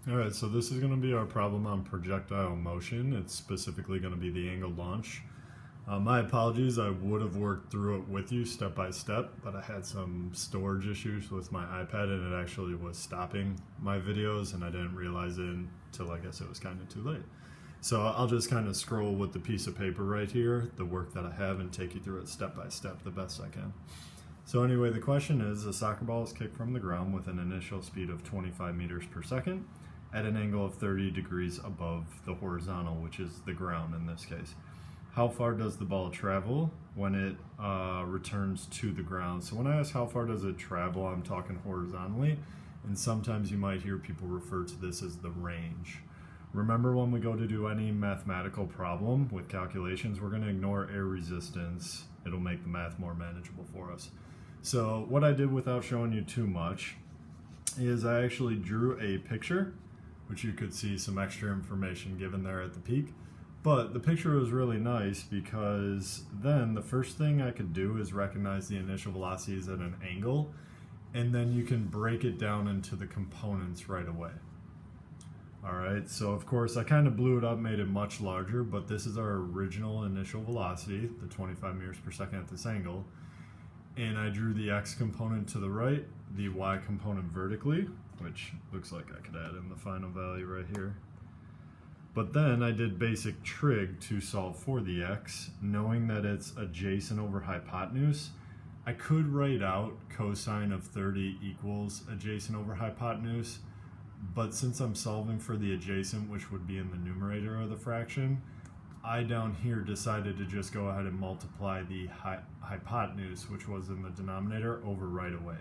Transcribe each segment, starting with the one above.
Alright, so this is going to be our problem on projectile motion. It's specifically going to be the angled launch. My apologies, I would have worked through it with you step by step, but I had some storage issues with my iPad and it actually was stopping my videos and I didn't realize it until I guess it was kind of too late. So I'll just kind of scroll with the piece of paper right here, the work that I have, and take you through it step by step the best I can. So anyway, the question is, a soccer ball is kicked from the ground with an initial speed of 25 meters per second at an angle of 30 degrees above the horizontal, which is the ground in this case. How far does the ball travel when it returns to the ground? So when I ask how far does it travel, I'm talking horizontally, and sometimes you might hear people refer to this as the range. Remember, when we go to do any mathematical problem with calculations, we're going to ignore air resistance. It'll make the math more manageable for us. So what I did without showing you too much is I actually drew a picture, which you could see some extra information given there at the peak. But the picture was really nice because then the first thing I could do is recognize the initial velocity is at an angle, and then you can break it down into the components right away. Alright, so of course I kind of blew it up, made it much larger, but this is our original initial velocity, the 25 meters per second at this angle. And I drew the x component to the right, the y component vertically, which looks like I could add in the final value right here. But then I did basic trig to solve for the x, knowing that it's adjacent over hypotenuse. I could write out cosine of 30 equals adjacent over hypotenuse, but since I'm solving for the adjacent, which would be in the numerator of the fraction, I down here decided to just go ahead and multiply the hypotenuse, which was in the denominator, over right away.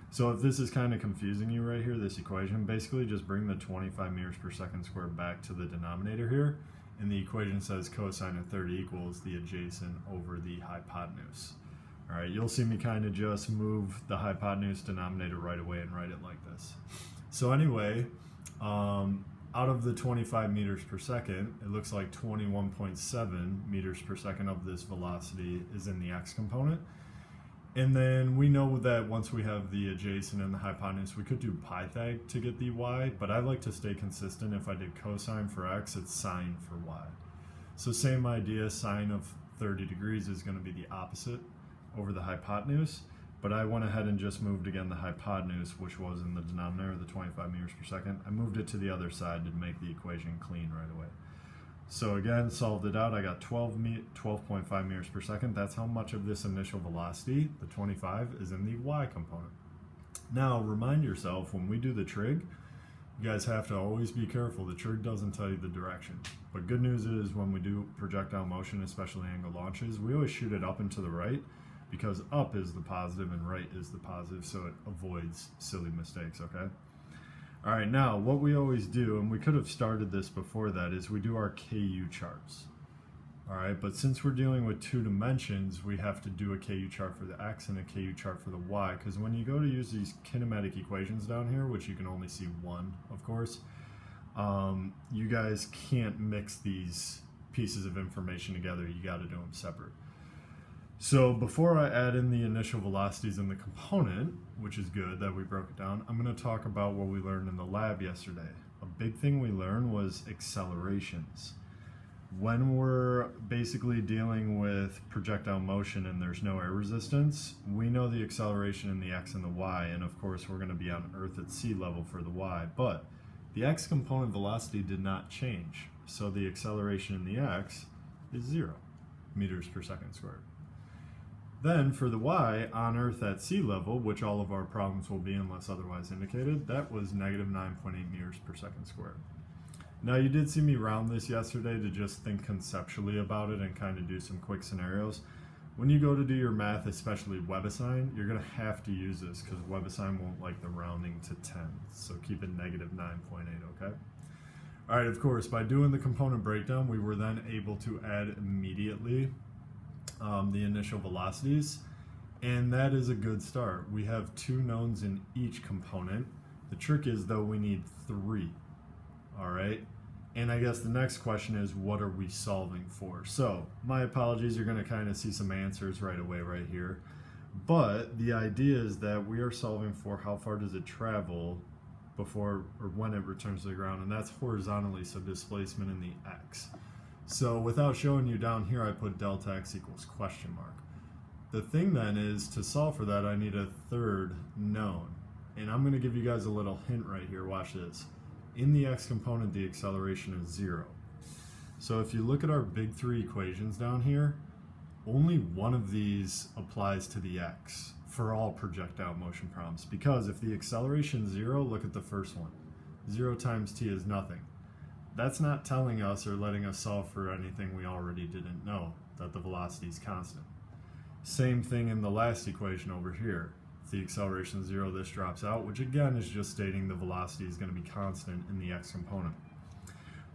So if this is kind of confusing you right here, this equation, basically just bring the 25 meters per second squared back to the denominator here, and the equation says cosine of 30 equals the adjacent over the hypotenuse. All right, you'll see me kind of just move the hypotenuse denominator right away and write it like this. So anyway, out of the 25 meters per second, it looks like 21.7 meters per second of this velocity is in the x component. And then we know that once we have the adjacent and the hypotenuse, we could do Pythag to get the y, but I like to stay consistent. If I did cosine for x, it's sine for y. So same idea, sine of 30 degrees is going to be the opposite over the hypotenuse, but I went ahead and just moved again the hypotenuse, which was in the denominator, the 25 meters per second. I moved it to the other side to make the equation clean right away. So again, solved it out. I got 12.5 meters per second. That's how much of this initial velocity, the 25, is in the y component. Now, remind yourself, when we do the trig, you guys have to always be careful. The trig doesn't tell you the direction. But good news is when we do projectile motion, especially angle launches, we always shoot it up and to the right, because up is the positive and right is the positive, so it avoids silly mistakes, okay? All right, now what we always do, and we could have started this before that, is we do our KU charts. All right, but since we're dealing with two dimensions, we have to do a KU chart for the x and a KU chart for the y, because when you go to use these kinematic equations down here, which you can only see one, of course, you guys can't mix these pieces of information together. You got to do them separate. So before I add in the initial velocities in the component, which is good that we broke it down, I'm going to talk about what we learned in the lab yesterday. A big thing we learned was accelerations. When we're basically dealing with projectile motion and there's no air resistance, we know the acceleration in the x and the y, and of course we're going to be on Earth at sea level for the y, but the x component velocity did not change, so the acceleration in the x is 0 meters per second squared. Then for the y, on Earth at sea level, which all of our problems will be unless otherwise indicated, that was negative 9.8 meters per second squared. Now you did see me round this yesterday to just think conceptually about it and kind of do some quick scenarios. When you go to do your math, especially WebAssign, you're going to have to use this because WebAssign won't like the rounding to 10. So keep it negative 9.8, okay? All right, of course, by doing the component breakdown, we were then able to add immediately the initial velocities, and that is a good start. We have two knowns in each component. The trick is, though, we need 3. All right, and I guess the next question is, what are we solving for? So my apologies, you're going to kind of see some answers right away right here, but the idea is that we are solving for how far does it travel before or when it returns to the ground, and that's horizontally, so displacement in the x. So without showing you down here, I put delta x equals question mark. The thing then is, to solve for that, I need a third known. And I'm going to give you guys a little hint right here. Watch this. In the x component, the acceleration is 0. So if you look at our big three equations down here, only one of these applies to the x for all projectile motion problems. Because if the acceleration is 0, look at the first one. 0 times t is nothing. That's not telling us or letting us solve for anything we already didn't know, that the velocity is constant. Same thing in the last equation over here. If the acceleration is 0, this drops out, which again is just stating the velocity is going to be constant in the x component.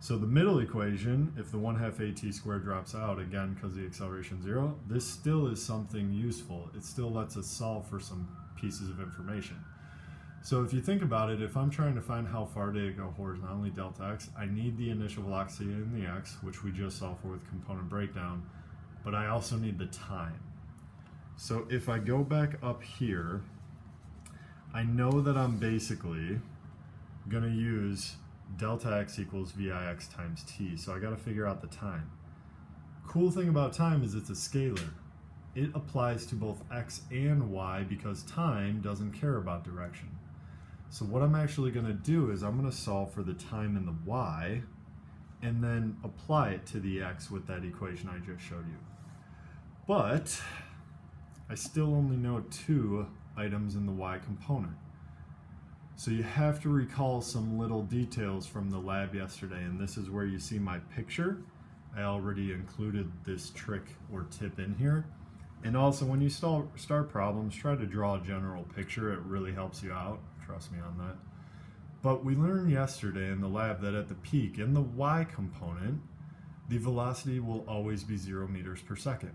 So the middle equation, if the 1/2 at squared drops out, again because the acceleration is 0, this still is something useful. It still lets us solve for some pieces of information. So if you think about it, if I'm trying to find how far did it go horizontally, delta x, I need the initial velocity in the x, which we just solved for with component breakdown, but I also need the time. So if I go back up here, I know that I'm basically going to use delta x equals vix times t, so I got to figure out the time. Cool thing about time is it's a scalar. It applies to both x and y because time doesn't care about direction. So what I'm actually going to do is I'm going to solve for the time in the y and then apply it to the x with that equation I just showed you. But I still only know 2 items in the y component. So you have to recall some little details from the lab yesterday, and this is where you see my picture. I already included this trick or tip in here. And also when you start problems, try to draw a general picture. It really helps you out. Trust me on that. But we learned yesterday in the lab that at the peak in the y component, the velocity will always be 0 meters per second.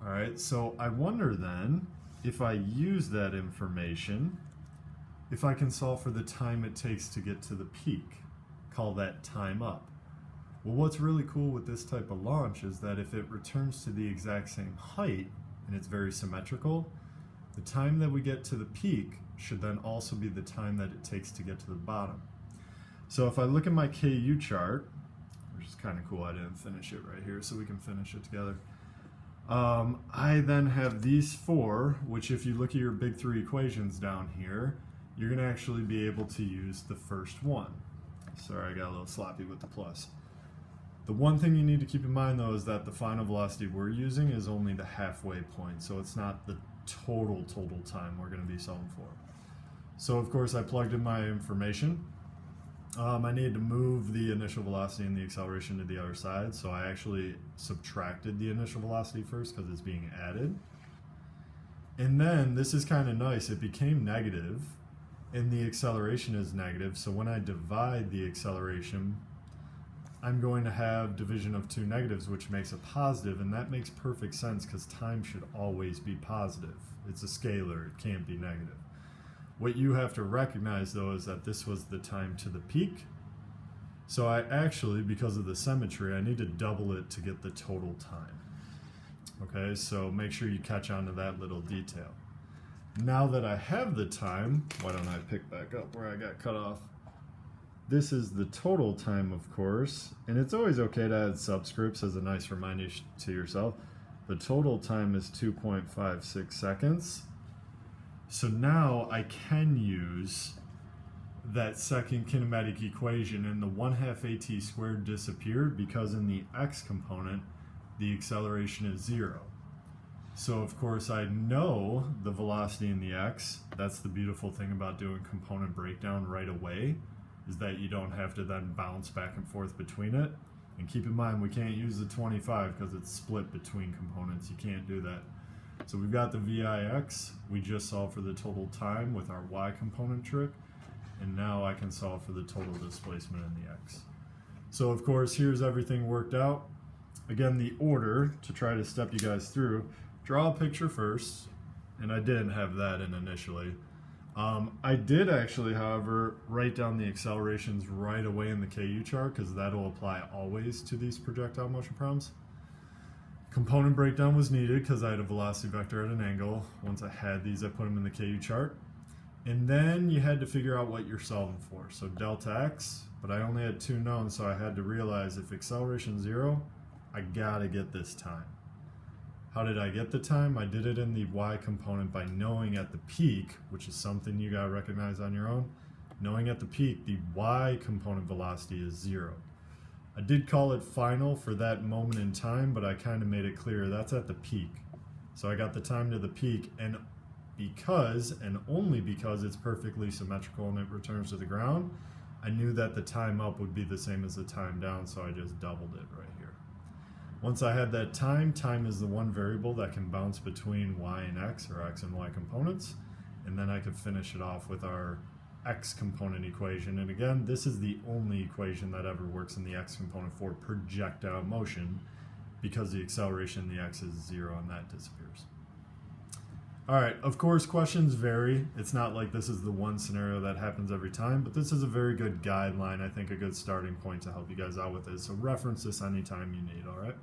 All right, so I wonder then, if I use that information, if I can solve for the time it takes to get to the peak. Call that time up. Well, what's really cool with this type of launch is that if it returns to the exact same height, and it's very symmetrical, the time that we get to the peak should then also be the time that it takes to get to the bottom. So if I look at my KU chart, which is kind of cool, I didn't finish it right here, so we can finish it together. I then have these 4, which if you look at your big three equations down here, you're going to actually be able to use the first one. Sorry, I got a little sloppy with the plus. The one thing you need to keep in mind though is that the final velocity we're using is only the halfway point, so it's not the total time we're going to be solving for. So of course I plugged in my information. I needed to move the initial velocity and the acceleration to the other side, so I actually subtracted the initial velocity first because it's being added. And then, this is kind of nice, it became negative, and the acceleration is negative, so when I divide the acceleration, I'm going to have division of 2 negatives, which makes it positive, and that makes perfect sense because time should always be positive. It's a scalar, it can't be negative. What you have to recognize though is that this was the time to the peak. So I actually, because of the symmetry, I need to double it to get the total time. Okay, so make sure you catch on to that little detail. Now that I have the time, why don't I pick back up where I got cut off? This is the total time, of course, and it's always okay to add subscripts as a nice reminder to yourself. The total time is 2.56 seconds. So now I can use that second kinematic equation, and the 1/2 at squared disappeared because in the x component, the acceleration is 0. So of course I know the velocity in the x. That's the beautiful thing about doing component breakdown right away, is that you don't have to then bounce back and forth between it. And keep in mind, we can't use the 25 because it's split between components. You can't do that. So we've got the VIX, we just solved for the total time with our y component trick, and now I can solve for the total displacement in the x. So of course, here's everything worked out. Again, the order, to try to step you guys through, draw a picture first, and I didn't have that in initially. I did actually, however, write down the accelerations right away in the KU chart because that'll apply always to these projectile motion problems. Component breakdown was needed because I had a velocity vector at an angle. Once I had these, I put them in the KU chart. And then you had to figure out what you're solving for. So delta x, but I only had two knowns, so I had to realize if acceleration 0, I gotta get this time. How did I get the time? I did it in the y component by knowing at the peak, which is something you gotta recognize on your own. Knowing at the peak, the y component velocity is 0. I did call it final for that moment in time, but I kind of made it clear that's at the peak. So I got the time to the peak, and because, and only because it's perfectly symmetrical and it returns to the ground, I knew that the time up would be the same as the time down, so I just doubled it right here. Once I had that time is the one variable that can bounce between y and x, or x and y components, and then I could finish it off with our x component equation. And again, this is the only equation that ever works in the x component for projectile motion, because the acceleration in the x is 0 and that disappears. All right, of course, questions vary. It's not like this is the one scenario that happens every time, but this is a very good guideline, I think a good starting point to help you guys out with this. So reference this anytime you need, all right?